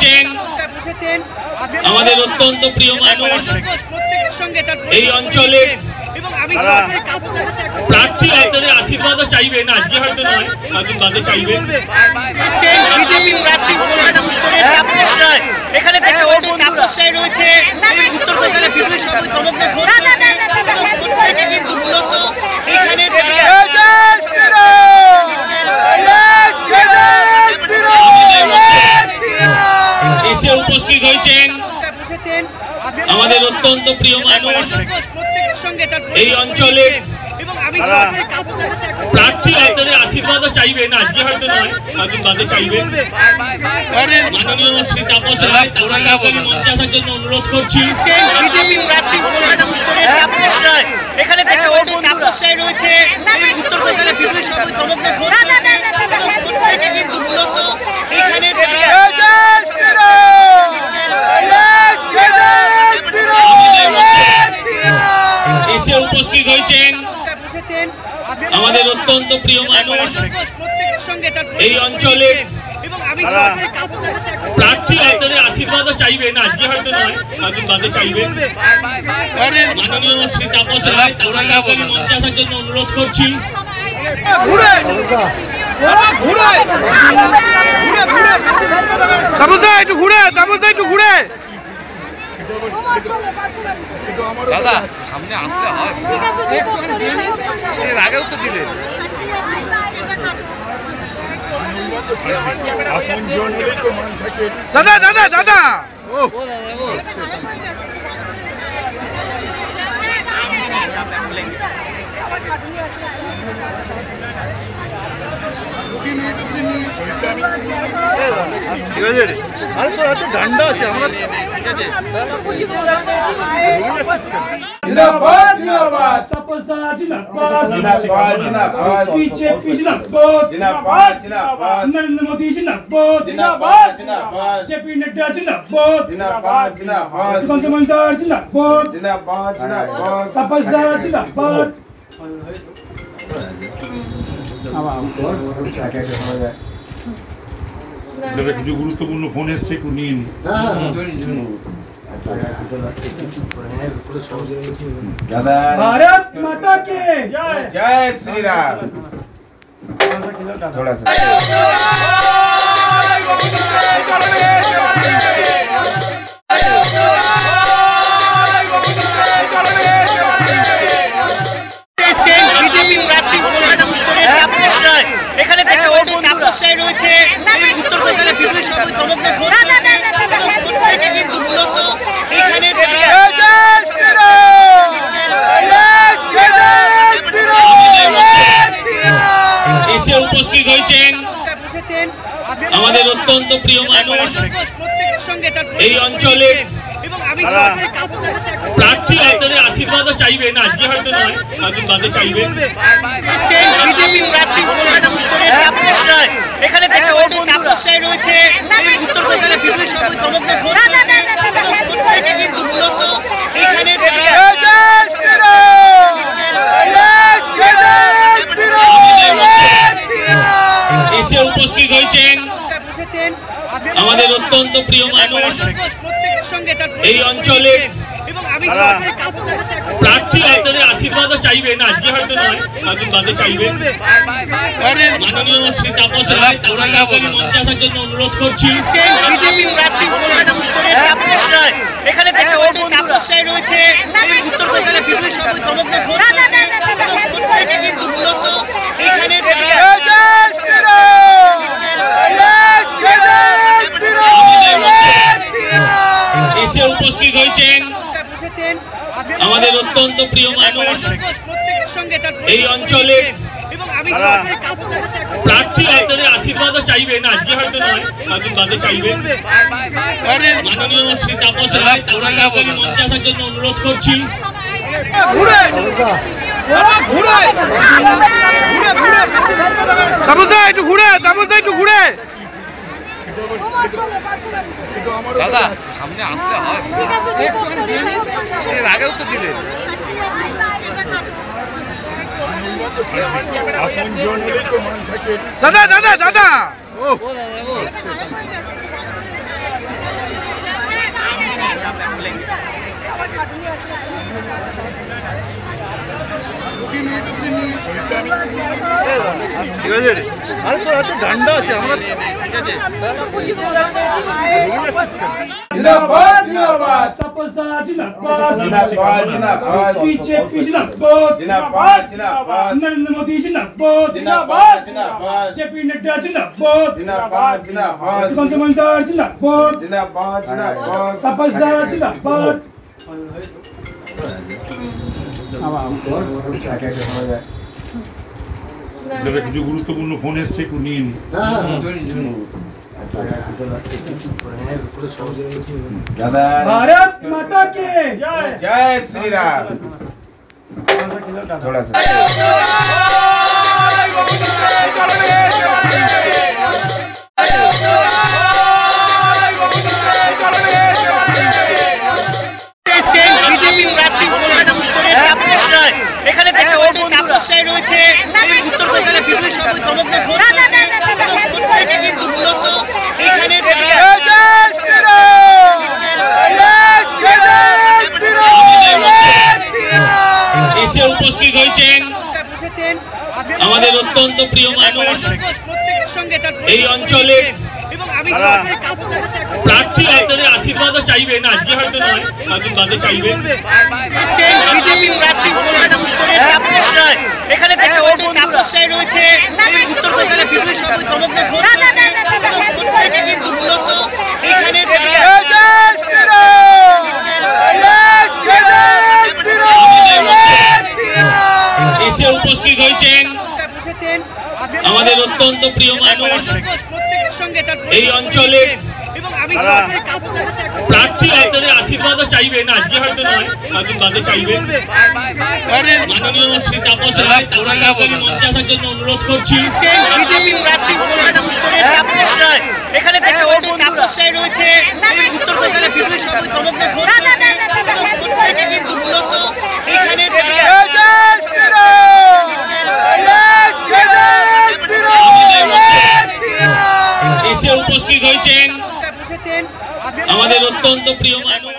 হয়েছেন আমাদের অত্যন্ত প্রিয় মানুষ, এই অঞ্চলে প্রার্থী আপনাদের আশীর্বাদও চাইবেন, আজকে হয়তো নয়, কদিন বাদে চাইবেন। এখানে রয়েছে উত্তর কলকাতার বিপুল এসে উপস্থিত হয়েছেন আমাদের অত্যন্ত প্রিয় মানুষ, এই অঞ্চলে প্রার্থী আপনাদের আশীর্বাদও চাইবেন, আজকে হয়তো নয়, কদিন বাদে চাইবেন। মাননীয় শ্রী তাপস রায় তাওড়াগাঁও মঞ্চে আসার জন্য অনুরোধ করছি। এখানে রয়েছে উত্তর কলকাতার বিপুল এসে উপস্থিত হয়েছেন আমাদের অত্যন্ত প্রিয় মানুষ, এই অঞ্চলে প্রার্থী আপনাদের আশীর্বাদও চাইবেন, আজকে হয়তো নয়, কদিন বাদে চাইবেন। মাননীয় শ্রী তাপস রায় তাওড়াগাঁও মঞ্চে আসার জন্য অনুরোধ করছি। দাদা সামনে আসলে হয়, এর আগেও তো দিলে। দাদা দাদা দাদা ঠান্ডা আছে আমরা जिंदाबाद जिंदाबाद तपस्या जिंदाबाद जिंदाबाद जिंदाबाद बीजेपी जिंदाबाद जिंदाबाद जिंदाबाद नरेंद्र मोदी जिंदाबाद जिंदाबाद जिंदाबाद जेपी नड्डा जिंदाबाद जिंदाबाद जिंदाबाद सुकांत मंचार जिंदाबाद जिंदाबाद जिंदाबाद तपस्या जिंदाबाद কিছু গুরুত্বপূর্ণ ফোন এসছে, একটু নিয়ে নি। भारत माता के जय श्री राम। थोड़ा सा এখানে রয়েছে উত্তর কলকাতার বিপুল এসে উপস্থিত হয়েছেন আমাদের অত্যন্ত প্রিয় মানুষ, এই অঞ্চলে প্রার্থী আপনাদের আশীর্বাদও চাইবেন, আজকে হয়তো নয়, কদিন বাদে চাইবেন। এখানে রয়েছে উত্তর কলকাতার বিপুল এসে উপস্থিত হয়েছেন আমাদের অত্যন্ত প্রিয় মানুষ, এই অঞ্চলে প্রার্থী আপনাদের আশীর্বাদও চাইবেন, আজকে হয়তো নয়, কদিন বাদে চাইবেন। মাননীয় শ্রী তাপস রায় তাওড়াগাঁও মঞ্চে আসার জন্য অনুরোধ করছি। এখানে রয়েছে উত্তর কলকাতার বিপুল এসে উপস্থিত হয়েছেন আমাদের অত্যন্ত প্রিয় মানুষ, এই অঞ্চলে প্রার্থী আপনাদের আশীর্বাদও চাইবেন, আজকে হয়তো নয়, কদিন বাদে চাইবেন। মাননীয় শ্রী তাপস রায় তাওড়াগাঁও মঞ্চে আসার জন্য অনুরোধ করছি। দাদা সামনে আসলে হয়, এর আগেও তো দিলে। দাদা দাদা দাদা ঠিক আছে আরে তোর হাতে ডান্ডা আছে আমরা जिंदाबाद जिंदाबाद तपस्या जिंदाबाद जिंदाबाद जिंदाबाद बीजेपी जिंदाबाद जिंदाबाद जिंदाबाद नरेंद्र मोदी जिंदाबाद जिंदाबाद जिंदाबाद जेपी नड्डा जिंदाबाद जिंदाबाद जिंदाबाद सुगंध मंजार जिंदाबाद जिंदाबाद जिंदाबाद तपस्या जिंदाबाद কিছু গুরুত্বপূর্ণ ফোন এসছে একটু নিয়ে নি भारत माता के जय श्री राम थोड़ा सा বিজেপি প্রার্থী কলকাতা উত্তরের তাপসরায় এখানে দেখতে পাচ্ছেন তাপসরায় রয়েছে এই উত্তর কলকাতা বিদ্যুৎ সমিতি সমগ্র ঘোষ থেকে কিন্তু মূলত এখানে এসে উপস্থিত হয়েছেন আমাদের অত্যন্ত প্রিয় মানুষ এই অঞ্চলে প্রার্থী আপনাদের আশীর্বাদও চাইবেন আজকে হয়তো নয় কদিন বাদে চাইবেন বিজেপি প্রার্থী কলকাতা উত্তরের তাপসরায় এখানে দেখতে পাচ্ছেন তাপসরায় রয়েছে এই উত্তর কলকাতা বিদ্যুৎ সমিতি সমগ্র ঘোষ থেকে কিন্তু মূলত এখানে এসে উপস্থিত হয়েছেন আমাদের অত্যন্ত প্রিয় মানুষ এই অঞ্চলে প্রার্থী আপনাদের আশীর্বাদও চাইবেন আজকে হয়তো নয় কদিন বাদে চাইবেন মাননীয় শ্রী তাপস রায় তাকে মঞ্চে আসার জন্য অনুরোধ করছি বিজেপি প্রার্থী কলকাতা উত্তরের তাপসরায় এখানে দেখতে পাচ্ছেন তাপসরায় রয়েছে এই উত্তর কলকাতা বিদ্যুৎ সমিতি সমগ্র ঘোষ থেকে কিন্তু মূলত এখানে এসে উপস্থিত হয়েছেন আমাদের অত্যন্ত প্রিয় মানুষ